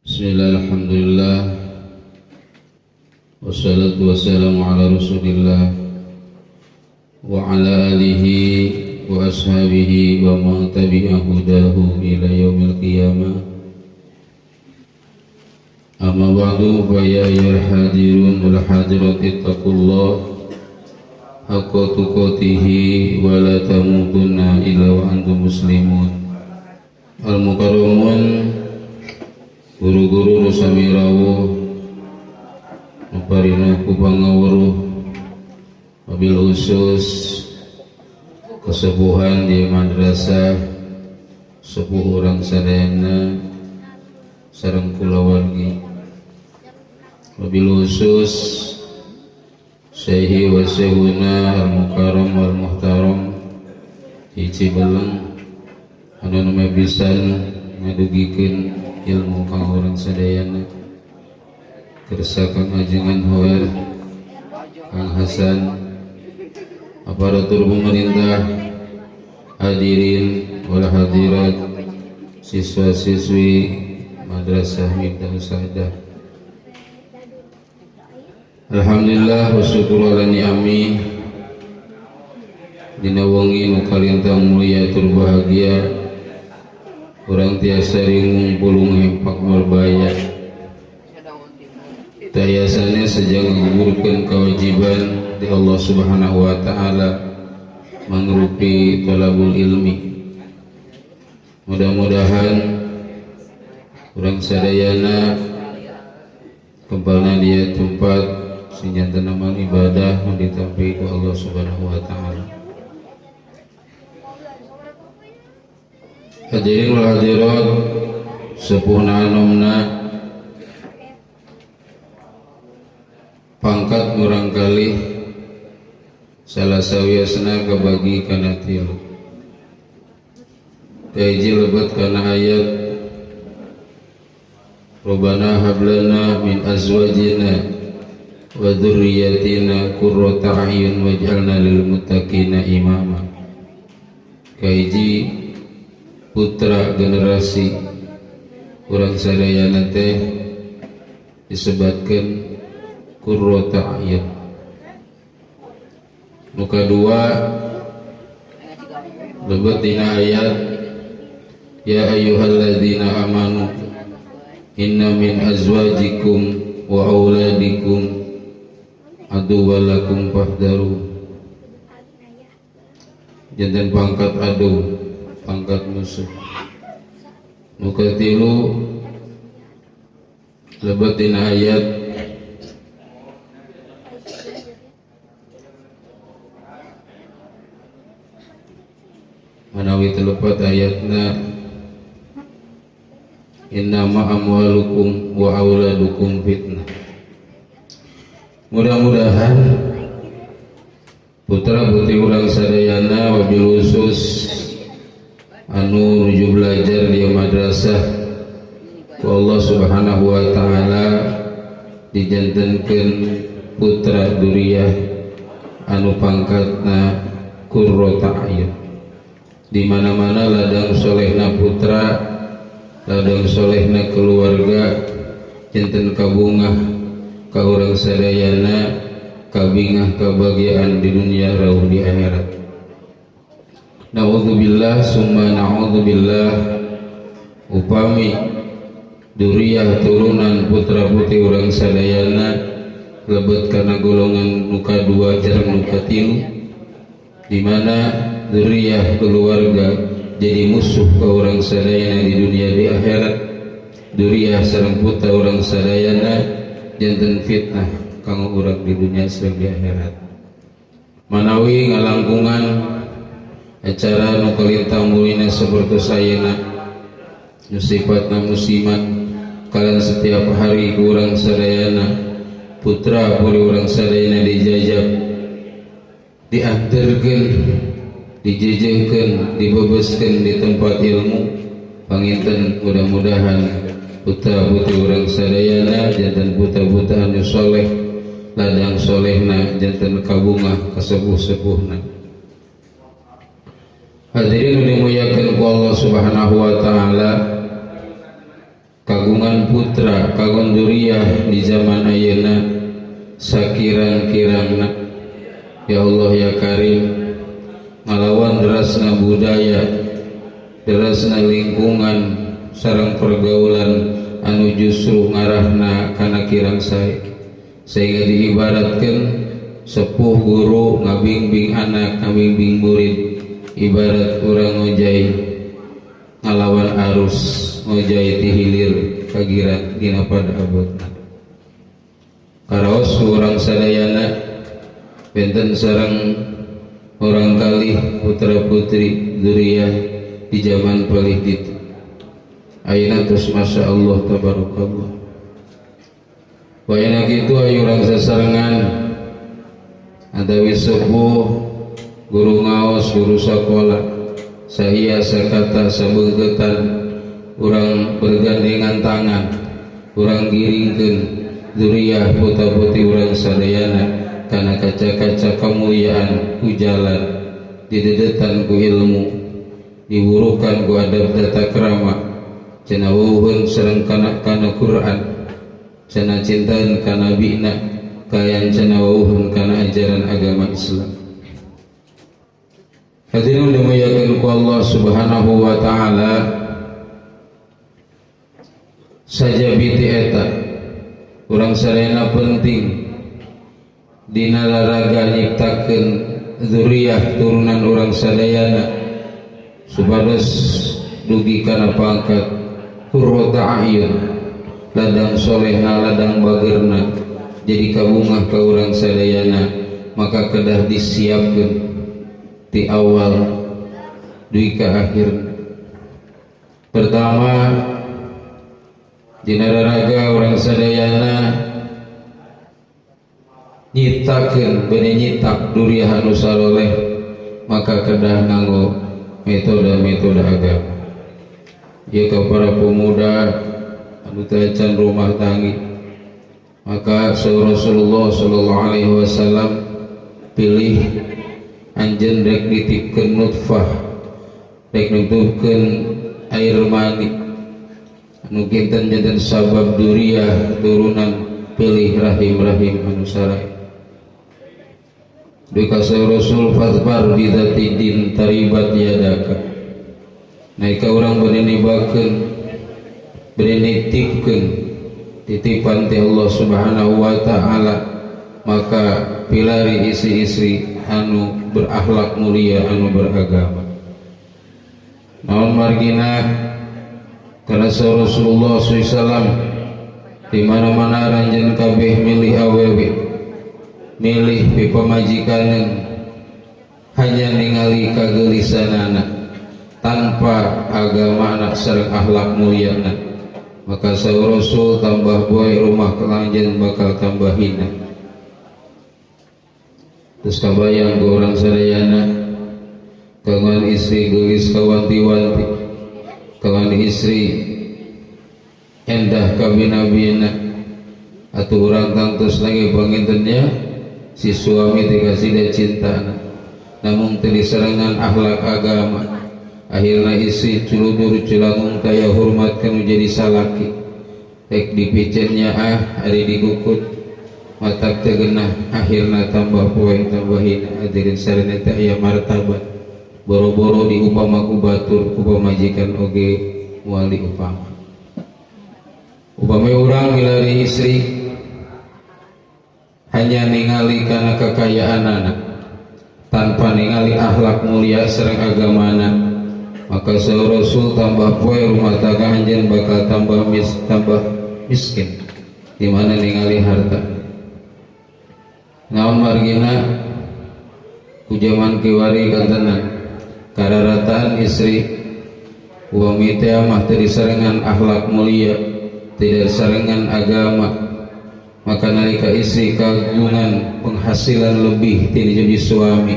Bismillah, alhamdulillah, wassalatu wassalamu ala rasulillah wa ala alihi wa ashabihi wa man tabi'a hudahu ila yaumil qiyamah. Amma ba'du, fa ya ayyuhal hadirun wal hadirat ittaqullah haqqa tuqatihi wa la tamutunna illa wa antum muslimun. Al-mukarramun, guru-guru nusami rawuh nuparina ku pangawruh, wabil khusus kesepuhan di madrasah sepuh urang sadayana sareng kulawargi, wabil khusus syaihi wa syekhuna al-mukarram wal muhtaram hiji beleng anu nama pisan ngadugikeun ilmu kang urang sadayana, kersa kang ajengan hoer Kang Hasan, aparatur pemerintah, hadirin wal hadirat, siswa-siswi Madrasah Miftahus Sa'adah. Alhamdulillah wa syukur ala ni'ami dina wengi nu kalintang mulia tur bahagia urang tiasa ringung pulung hempak merbaya tayasanya sejak menggugurkan kewajiban di Allah subhanahu wa ta'ala mengrupi talabul ilmi. Mudah-mudahan urang sadayana kembali dia tempat sinyata nama ibadah yang ditampi ku Allah subhanahu wa ta'ala. Hadirin wal hadirat, sepuhna anomna pangkat murangkali salah sawiasna kabagi kana tilu. Kahiji lebat kana ayat Rabbana hablana min azwajina wa dzurriyyatina qurrata a'yun waj'alna lil muttaqina imama. Kahiji putra generasi urang sadayana teh disebutkeun qurrata a'yun. Nu kadua lebet dina ayat ya ayyuhalladzina amanu inna min azwajikum wa auladikum aduwwan lakum fahdharu. Janten pangkat adu, pangkat musuh. Nu katilu lebet dina ayat manawi telepat ayatna innama amwalukum wa auladukum fitnah. Mudah-mudahan putra putri urang sadayana wabil khusus anu nuju belajar di madrasah ku Allah subhanahu wa ta'ala dijantenkeun putra duriyah anu pangkatna qurrata a'yun. Di mana-mana ladang solehna putra, ladang solehna keluarga, janten kabungah ka urang sadayana, kabingah kebahagiaan di dunia rauh di akhirat. Na'udzubillah summa na'udzubillah, upami duriyah turunan putra putri urang sadayana lebet kana golongan nuka dua jarang nuka tilu, di mana duriyah keluarga jadi musuh ke orang sadayana di dunia di akhirat. Duriyah sareng putra orang sadayana janten fitnah kang urang di dunia sareng di akhirat. Manawi ngalangkungan acara nu kalintang mulina sapertos sayana nu sifatna musimat kalian setiap hari ku urang sadayana putra puri urang sadayana dijajab, diantarkeun, dijejengkeun, dibebaskeun di tempat ilmu. Panginten mudah-mudahan putra putri urang sadayana janten putra-putra anu soleh ladang solehna janten kabungah kasepuh-sepuhna. Hadirin dimuliakan ku Allah subhanahu wa ta'ala, kagungan putra putra kagun duriyah di zaman ayeuna sakirang-kirangna. Ya Allah ya Karim, ngalawan derasna budaya, derasna lingkungan sareng pergaulan anu justru ngarahna kana kirang sae, sehingga diibaratkan sepuh guru ngabimbing anak, ngabimbing murid, ibarat urang ngojai ngalawan arus, ngojai ti hilir kagiran dina pada abotna. Karaos urang sadayana benten sareng orang kali putra putri duriyah di zaman palih ditu. Ayeuna tos masya Allah tabarakallah. Wayana kitu ayu urang sasarengan adawi sepuh guru ngaos, guru sakola, sahia sakata sabeungkeutan urang bergandengan tangan, urang giringkeun duriyah putra-putri urang sadayana kana kaca-kaca kamuliaan ku jalan, didedetan ku ilmu, diburukan ku adab tata krama, cenah weuheun sareng kana Quran, cenah cintaeun ka nabina, kayan cenah weuheun kana ajaran agama Islam. Hadirin dimuliakeun ku Allah Subhanahu wa taala, sajabiti eta urang sadayana penting dina raraga nyiptakeun dzurriyyah turunan urang sadayana supados dugi kana pangkat qurrata a'yun, ladang solehna, ladang bagerna jadi kabungah ka urang sadayana, maka kedah disiapkeun ti awal dugi ka akhir. Pertama dina raraga urang sadayana nyitakeun beune nyitak duriyah anu saloleh, maka kedah nganggo metode-metode agama. Ieu ka para pemuda anu teh can rumah tanggi, maka Rasulullah sallallahu alaihi wasallam pilih anjeun rek ditipkeun nutfah, rek nutupkeun air mani anu kinten janten sabab duriyah turunan pilih rahim-rahim anu sarai. Dikasih Rasul fatbar bidati din taribat yadaka, naik ka urang beune nibakeun, beune nitipkeun titipan ti Allah Subhanahu wa taala, maka pilari istri-istri anu berakhlak mulia, anu beragama. Naon margina kana Rasulullah SAW di mana-mana ranjeun kabeh milih awewe, milih pipamajikaneun, hanya ningali kagelisanana tanpa agama anak sareng akhlak mulyana, maka saur Rasul tambah boy rumah kelanjen bakal tambah hina. Terus kabayang ke orang sadayana kawan istri gelis kawanti-wanti, kawan istri endah kabina-bina, atau orang tangtus lagi pangintennya si suami dikasih dia cinta, namun tadi serangan akhlak agama, akhirnya istri culudur culangung kaya hormatkan menjadi salaki, rek dipicennya hari digukut matak tegenah, akhirnya tambah poin tambah hina. Hadirin sarana teh aya martabat, boro-boro diupama ku batur ku pamajikan oge wali upama. Upami urang milari istri hanya ningali kana kekayaan anak tanpa ningali akhlak mulia sareng agamana, maka saur Rasul tambah poe rumah tangga anjeun bakal tambah miskin di mana ningali harta. Naon margina ku jaman kiwari kantenan kararataan istri upami teh mah teu disarengan akhlak mulia, tidak disarengan agama, maka nalika istri kagungan penghasilan lebih ti jadi suami,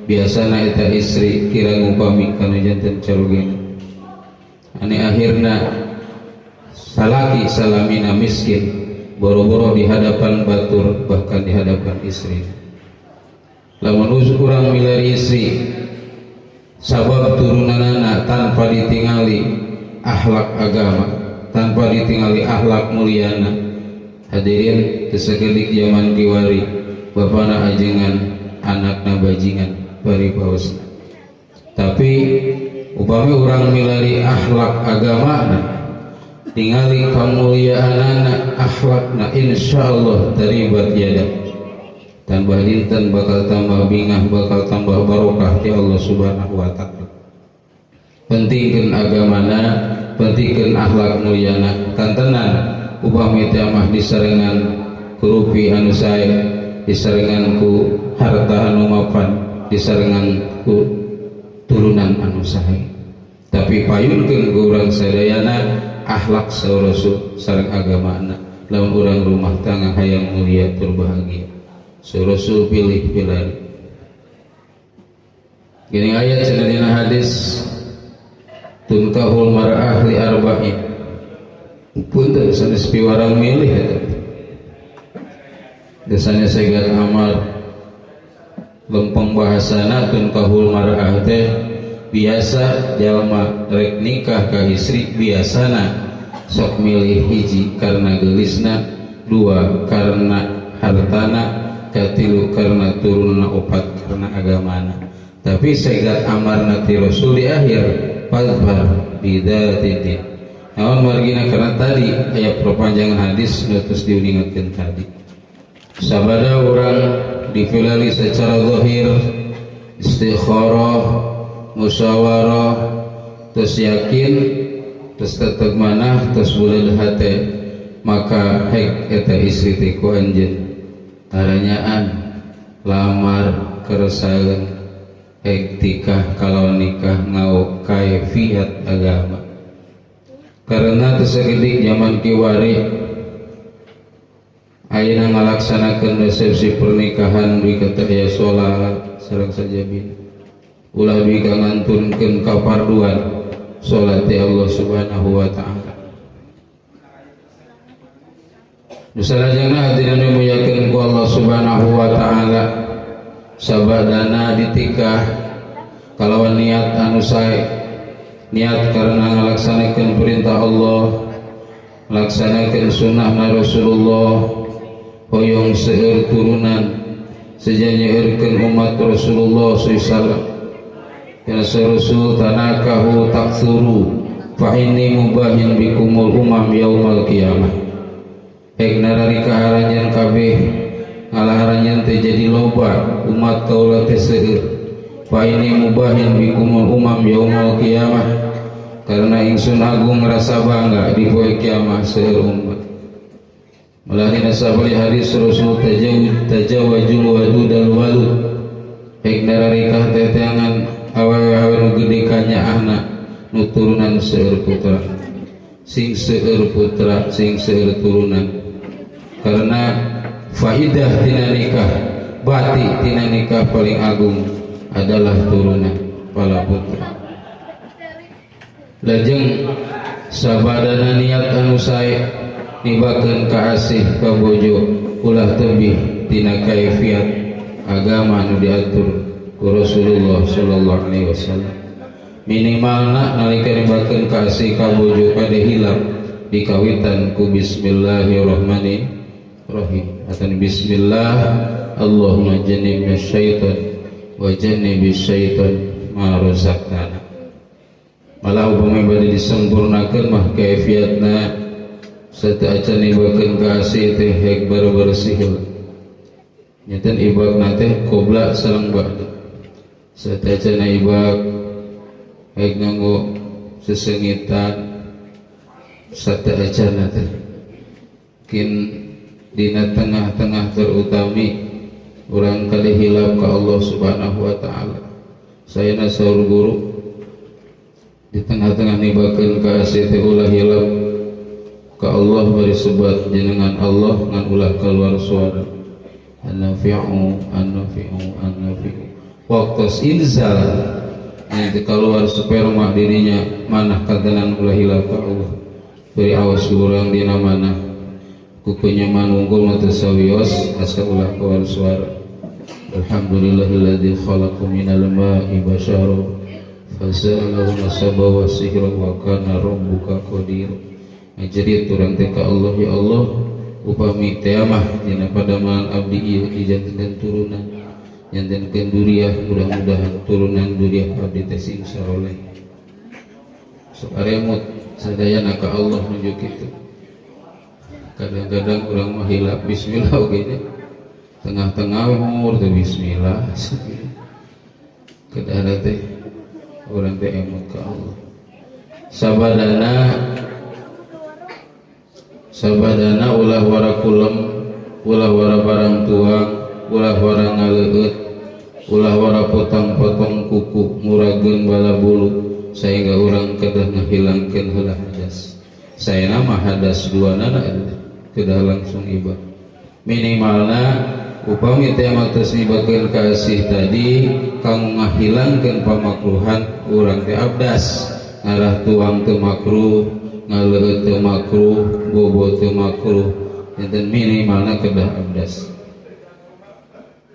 biasana eta istri kira ngupami kana janten carugina, ane akhirna salaki salamina miskin, boro-boro di hadapan batur, bahkan di hadapan istri. Lamun urang milari istri sabab turunanana tanpa ditingali akhlak agama, tanpa ditingali akhlak mulyana. Hadirin tesakedik zaman kiwari bapana ajengan anakna bajingan bari pausna. Tapi upami urang milari akhlak agamana tingali kamuliaanana akhlakna insyaallah taribat yada. Tambah dinten bakal tambah bingah, bakal tambah barokah ti Allah Subhanahu wa taala. Pentingkeun agamana, pentingkeun akhlak mulyana. Kantenan upami teh mah disarengan ku rupi anu sae, disarengan ku harta anu mapan, disarengan ku turunan anu sae. Tapi payunkeun ku urang sadayana akhlak saurasul sareng agamana. Lamun urang rumah tangga hayang mulia tur bahagia. Saurasul pilih pilari. Gini ayat cenah dina hadis tunkahul mar'ah li arba'in. Punten sanes piwarang milih eta. Desana segat amar lempeng bahasana tunkahul mar'ah teh biasa jalma rek nikah ka istri biasana sok milih hiji karena gelisna, dua karena hartana, katilu karena turunna, opat karena agamana. Tapi segat amarna ti Rasul di akhir fadhfar bidzatid. Naon margina karena tadi aya perpanjangan hadis terus diuningatkeun tadi. Sabada urang dipilali secara zahir istikharah, musyawarah, terus yakin, terus tetep manah, terus bulan hate, maka hek eta istri teh ku anjeun taranyaan lamar keresaeun hek tikah kalau nikah ngau kaifiat agama. Karena tersegedig zaman kiwari ayeuna ngalaksanakeun resepsi pernikahan bikata aya salat sareng sajabina ulah bika ngantunkeun kaparduan salat ti Allah Subhanahu wa taala. Nusalajengna hadirin dimuliakeun ku Allah Subhanahu wa taala, sabadana ditikah kalawan niat anu sae, niat karena ngalaksanakeun perintah Allah, laksanakeun sunnahna Rasulullah, hoyong seueur turunan sejanyeurkeun umat Rasulullah sallallahu. Ya Rasul tanakahu taksuru fa inni mubahin bikumul umam yaumal qiyamah. Hek nararika haranjeun kabeh ngalaharanjeun teh jadi loba umat kaula teh seueur. Fa inni mubahin bikumul umam yaumal qiyamah. Karena ingsun agung ngerasa bangga di poe kiamat seueur umat. Melahina sabali hadis Rasul tajawajul wadudal walud. Hek nararika teh teangan awewe nu gede kanyaahna nu turunan seueur putra, sing seueur putra, sing seueur turunan. Karena faidah tina nikah, bati tina nikah paling agung adalah turunan pala putra. Lajeng sabadana niat anu sae nibakeun ka asih ka bojo ulah tebih tina kaifiat agama anu diatur ku Rasulullah sallallahu alaihi wasallam. Minimalna nalika nibakeun ka asih ka bojo kade hilap dikawitan ku bismillahirrahmanirrahim atau bismillah Allahumma jannibna syaitan wa jannibis syaitan ma razaqtana. Malah upami bade disempurnakeun mah kaifiatna sateuacan nibakeun ka asih teh hek bersih heula. Nyaten ibadna teh qobla sareng ba'da. Sateuacan ibad hek nganggo sesengitan sateuacan teh kin dina tengah-tengah terutami urang kali hilap ka Allah Subhanahu wa taala. Sayana saur guru di tengah-tengah nibakeun ka asih teh ulah hilap ka Allah bari sebat jenengan Allah ngan ulah keluar suara an-nafi'u waktu inzal nanti keluar sperma dirinya manah katenan ulah hilap ka Allah bari awas urang dina manah kukunyaman unggul matasawios asa ulah keluar suara. Alhamdulillahilladzi khalaqa minal ma'i basyara fasa'alahu nasaba wa sihra wa kana rabbuka qadir. ngajerit urang teh ka Allah, ya Allah upami teh mah dina padamelan abdi ieu dijantenkeun turunan, jantenkeun duriah, mudah-mudahan turunan duriah abdi teh sing saroleh. Sok aremut sadayana ka Allah nuju kitu. Kadang-kadang urang mah hilap bismillah oge nya. Tengah-tengah umur teh bismillah. Kedah teh urang teh emut ka Allah. Sabadana ulah wara kulem, ulah wara barang tuang, ulah wara ngaleut, ulah wara potong-potong kuku, murageun bala bulu, sehingga urang kedah ngahilangkeun heula hadas. Saena mah hadas duanana kedah langsung iba. Minimalna upami teh mah tos nibakeun kasih tadi kang ngahilangkeun pamakruhan urang teh abdas. Ngarah tuang teu makruh, ngaleut teu makruh, bobo teu makruh, dan minimalna kedah abdas.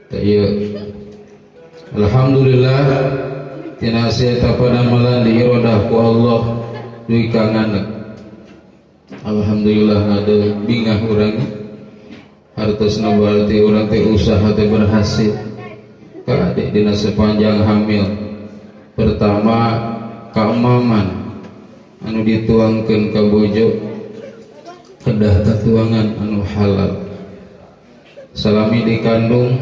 Teu ieu alhamdulillah tina sia padamelan diirodah ku Allah duy kanganeuk. Alhamdulillah ngade bingah urang hartosna berarti urang teh usaha teh berhasil. Ka adik dina sepanjang hamil pertama kaemaman anu dituangkeun ka bojo kedah katuangan anu halal. Salami dikandung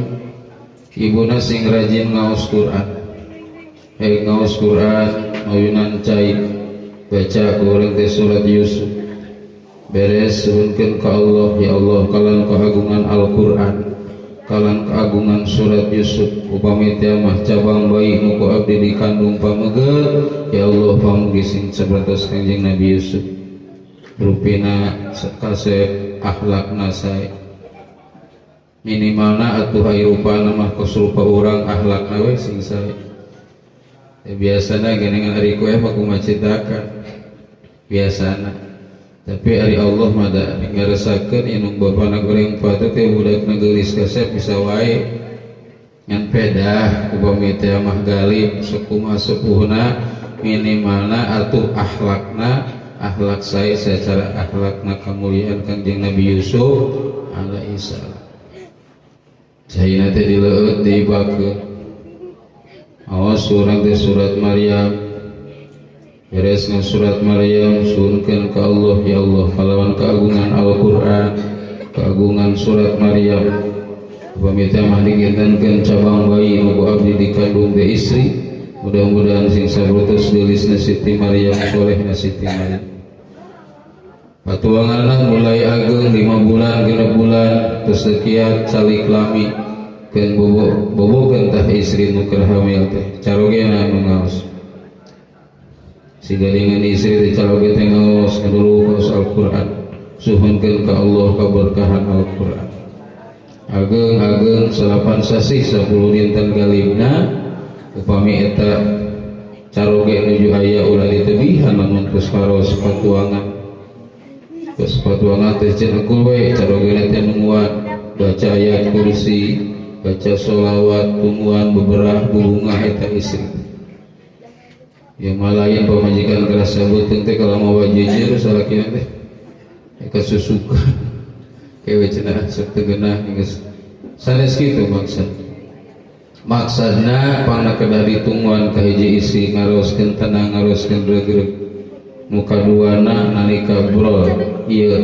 ibuna sing rajin ngaos Quran, ngaos Quran ayunan cai baca ku urang teh surat Yusuf beres suhunkeun ka Allah, ya Allah kalan keagungan Al-Quran, kalan keagungan surat Yusuf, upami teh mah cabang bayi nu ku abdi dikandung pameugeut, ya Allah pamugi sing sabatos Kanjeng Nabi Yusuf rupina kasep akhlakna sae. Minimalna atuh hairupana mah kasurupa urang akhlakna we sing sae. Biasana genengan ari kue mah kumaha citakan biasana. Tapi ari Allah mah da ngaresakeun inung bapana goreng patu teh budakna geulis kasep bisa wae ngan pedah upami teh mah galib sakumaha sepuhna minimalna atuh akhlak sae secara akhlakna kamuliaan Kanjeng Nabi Yusuf alaihi salam. Cahina teh dileueut diibakeun. Awas surang teh surat Maryam. Beresna surat Maryam suhunkeun ka Allah, ya Allah kalawan keagungan Al-Quran, keagungan surat Maryam, upami teh mah digintenkeun cabang bayi nu ku abdi dikandung teh istri, mudah-mudahan sing sabatos geulisna Siti Maryam solehna Siti Maryam. Patuanganna mulai ageng 5 bulan 6 bulan terus sekian salik lami keun bobokeun tah istri nu keur hamil teh carogena anu ngaos. Siga dengan istri di caloge teh ngaos dulu ngaos Al-Quran suhunkeun ka Allah kaberkahan Al-Quran ageng 8 sasi 10 dinten galibna upami eta caroge nuju aya ulah ditebihan lamun geus paros patuangan teh cenah kul we carogena teh nungguan baca ayat kursi, baca sholawat, tungguan beberapa bunga eta istri. Yang malayan pemajikan kerasa beuteung teh kalau mau wajijir salakina teh eka susukan kewe cenah sok teu geunah geus sanes kitu maksudna pangna kedah ditungguan ka hiji istri ngaroskeun tenang ngaroskeun regreg nu kaduana nalika brol ieu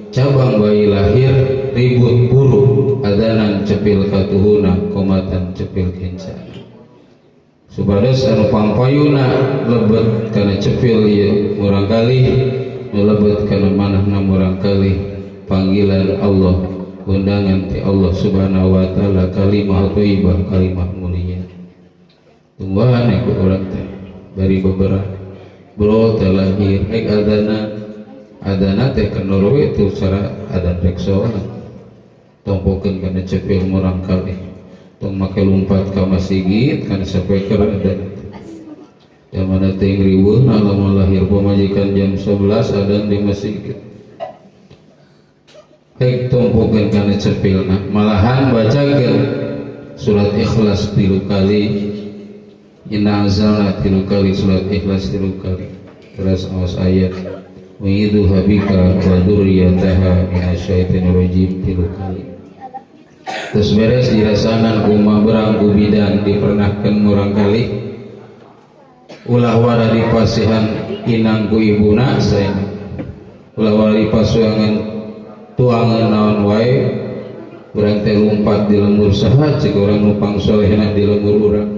cabang bayi lahir ribut buruh adanan cepil katuhuna komatan cepil kencana. Supados anu pampayuna lebet kana cepil ieu murang kalih nu lebet kana manahna murang kalih panggilan Allah undangan ti Allah Subhanahu wa taala kalimah thayyibah kalimah mulia. Tungguan ku urang teh bari beberapa bro teh lahir rek adana teh kenur we tu cara adan rek soal tompokeun kana cepil murang kalih tong make lumpat ka masjid kana sapeker adan yang mana teh riweuh lamun lahir pamajikan jam 11 adan di masjid rek tompokeun kana cepilna malahan bacakeun surat Ikhlas 3 kali inna anzalna 3 kali surat Ikhlas 3 kali terus awas ayat U'idzuha bika wa dzurriyyataha minasyaitonir rajim 3 kali. Terus beres dirasanan kumaha berang ku bidan dipernahkeun murang kali. Ulah wara dipasihan inang ku ibuna saena. Ulah wara dipasuangan tuangan naon wae. Urang teh lumpat di lembur saha ceuk urang nupang solehna di lembur urang.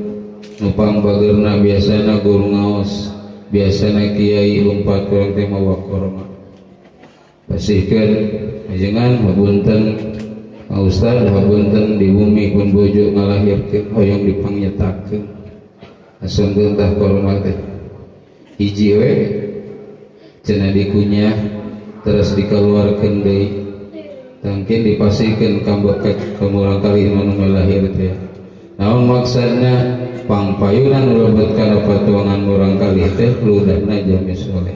Nupang bageurna biasana guru ngaos. Biasana kiai lumpat urang teh mawa korma. Pasihkeun ajengan hapunten Pak Ustaz hapunten di bumi pun bojo ngalahirkeun hoyong dipangyetakeun. Asungkeun tah korma teh. Hiji we cenah dikunyah terus dikeluarkeun deui. Tangkin dipasihkeun ka murang kali anu ngalahir teh. Naon maksudna pangpayunan ulebet kana patuangan murang kali teh ludahna jami soleh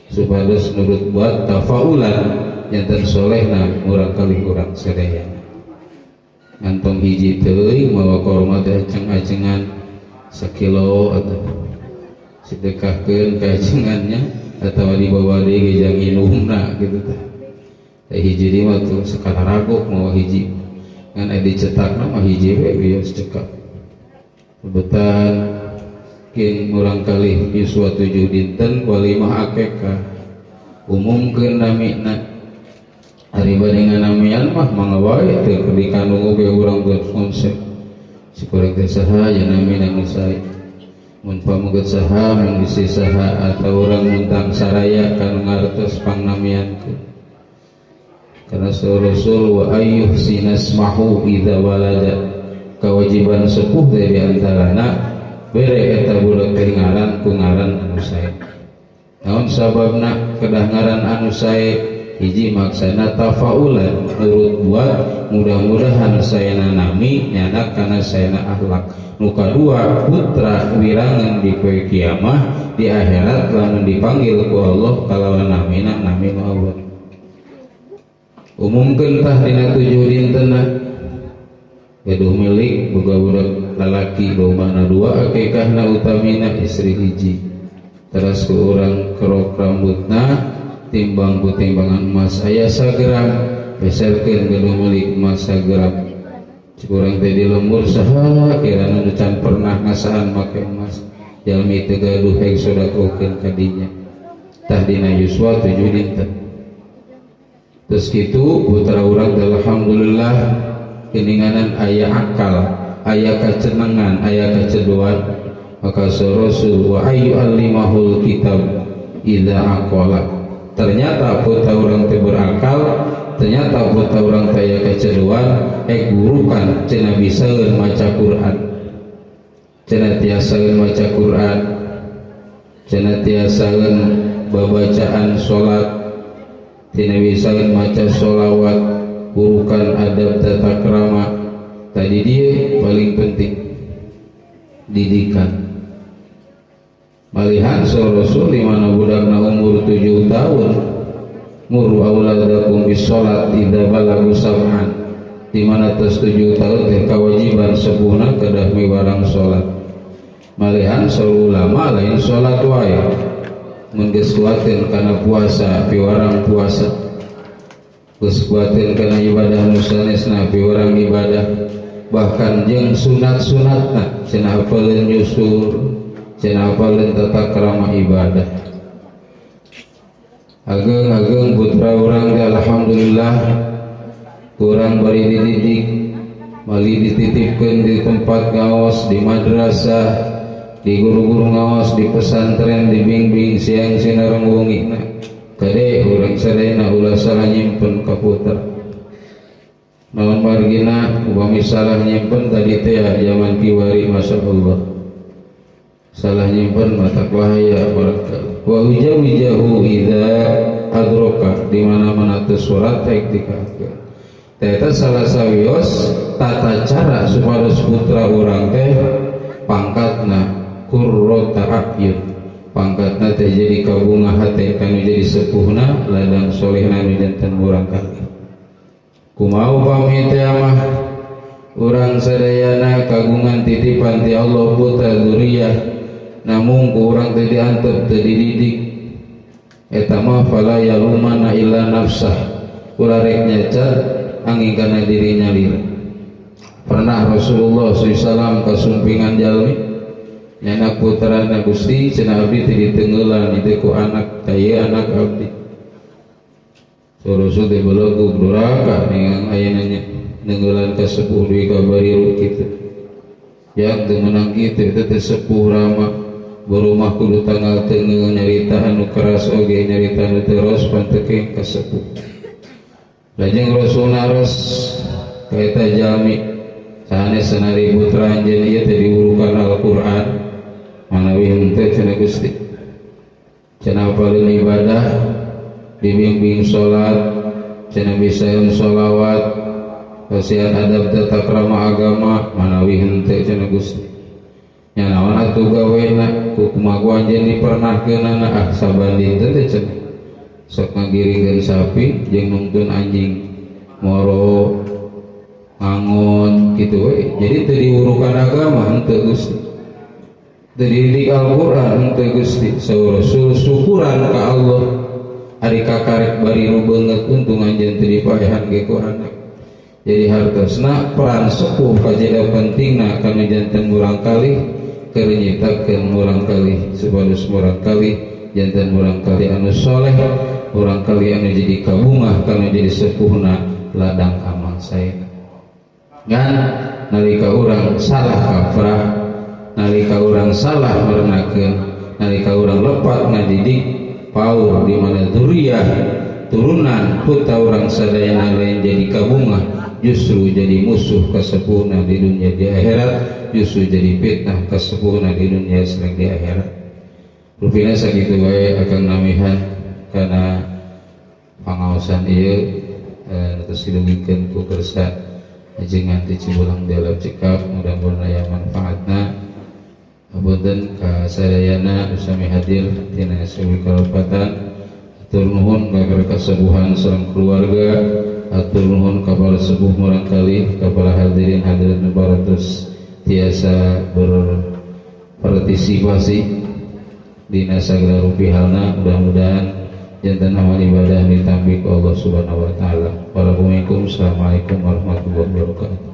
supados nurut buat tafaulan yanten solehna murang kali urang sadayana ngantong hiji teuing mawa korma teh aceng-acengan 1 kilo atau sedekahkeun ka acengannya atawa dibawa deui gejang inumna gitu teh hiji di mah tuh sakana ragok mawa hiji ngan aya dicetakna mah hiji we wios cekak betan kin murang kali yuswa 7 dinten walimah akekah umumkeun namina ari bade nganamian mah mangga wae teu dikandung oge urang geus konsep sikurang teh saha ya namina nu sae mun pamuget saha mun bisi saha atau urang muntang saraya kanu ngartos pangnamiankeun karena Rasul wa ayyuh sinasmahu idza walada kewajiban sepuh dari antarana bere eta budak teh ngaran ku ngaran anu sae. Naon sababna kedah ngaran anu sae hiji maksana tafaulan nurut buat mudah-mudahan saena nami nyana kana saena akhlak. Nu kadua putra wirangan di poe kiamah di akhirat lamun dipanggil ku Allah kalawan namina nami Allah. Umumkeun tah dina 7 dintenna gaduh milik boga budak lalaki domana 2 akikahna utamina istri hiji teras ku urang kerok rambutna timbang ku timbangan emas aya sagram beserkeun gaduh milik emas sagram cik urang teh di lembur saha kirana nu can pernah ngasaan make emas jalmi teu gaduh hayang sodakokeun ka dinya tah dina yuswa 7 dinten terus kitu putra urang teh alhamdulillah keninganan ayah akal, ayah kecenangan, ayah keceduan maka Rasul wa ayu alimahul kitab idza aqala ternyata putra orang teh berakal ternyata putra orang teh aya keceduan gurukan cenah bisaeun maca Quran cenah tiasaeun maca Quran cenah tiasaeun babacaan salat cenah bisaeun maca sholawat urukan adab tata krama tadi dia paling penting didikan malihan Rasul dimana budakna umur 7 tahun muru auladakum bisolat idza balagu sab'an dimana tos 7 tahun teh kewajiban sepuhna kedah miwarang salat malihan ulama lain salat wae mun geus kuatin kana puasa piwarang puasa geus kuatin kana ibadah nu sanesna piwarang ibadah bahkan jeung sunat-sunatna cenah hafaleun nyusur cenah hafaleun tata krama ibadah ageng putra urang teh alhamdulillah kurang bari dididik mali dititipkeun di tempat ngaos di madrasah di guru-guru ngaos di pesantren dibimbing siang sinareng wungina kade urang sadayana ulah salah nyimpen ka putra naon margina upami salah nyimpen tadi teh zaman kiwari masyaallah salah nyimpen mata bahaya barangkali wa wijahu idza adroka di mana-mana teu surat teh dikakeun eta salah sawios tata cara supados putra urang teh pangkatna qurrata a'yun pangkatna teh jadi kabunga hate kanu jadi sepuhna ladang solehna nu janten urang kali kumaha upami teh mah urang sadayana kagungan titipan ti Allah putra dzurriyyah namun ku urang teh diantep teu dididik eta mah fala yalumana illa nafsah ulah rek nyaca angin kana dirinya lila. Pernah Rasulullah SAW kasumpingan jalmi nyana putrana Gusti cenah abdi teu ditengeulan itu ku anak taya anak abdi. Rasul teh beuleug duraka ningang ayeuna nya nengeulan ka sepuh deui ka bariru kitu. Yang teu meunang kitu teh teh sepuh rama berumah kudu tanggal tengeu nyarita anu keras oge nyarita anu terus pantekeng ka sepuh. Lajeng Rasul naros ka eta jalmi sanes sanari putra anjeun ieu teh diurukan Al-Qur'an manawi henteu cenah Gusti. Cenah paling ibadah dibimbing salat cenah bisaeun sholawat kasihan adab tata krama agama manawi henteu cenah Gusti. Nya naon atuh gawena ku kumaha anjeun dipernahkeunana sabanding teh cenah sok ngagiringkeun sapi jeung nungtun anjing moro ngangon gitu we. Jadi teu diurukan agama henteu Gusti, teu dididik Al-Qur'an henteu Gusti. Saur Rasul syukuran ka Allah ari kakarek bariru beungeut untung anjeun teu dipaehan ge ku anak. Jadi hartosna peran sepuh kajeda pentingna kanu janten murang kalih keur nyiptakeun murang kalih supados murang kalih janten murang kalih anu soleh, murang kalih anu jadi kabungah kanu jadi sepuhna ladang amal saena. Ngan nalika urang salah kaprah, nalika urang salah merenakeun, nalika urang lepat ngadidik paur di mana dzurriyyah turunan putra urang sadayana lain jadi kabungah justru jadi musuh kasepuhna di dunia di akhirat, justru jadi fitnah kasepuhna di dunia sareng di akhirat. Rupina sakitu wae akan namihan kana pangaosan ieu terus dilungikeun ku kersa jeung nganti cibulang dalam cekap mudah-mudahan aya manfaatna. Apunten ka sadayana sami hadir tina sawi kalopatan atur nuhun ka kasepuhan sareng keluarga, atur nuhun ka para sepuh murang kalih, ka para hadirin hadirat nu baratus tiasa berpartisipasi dina sagala rupihalna. Mudah-mudahan jantan amal ibadah ditampi ku Allah Subhanahu wa taala. Assalamualaikum warahmatullahi wabarakatuh.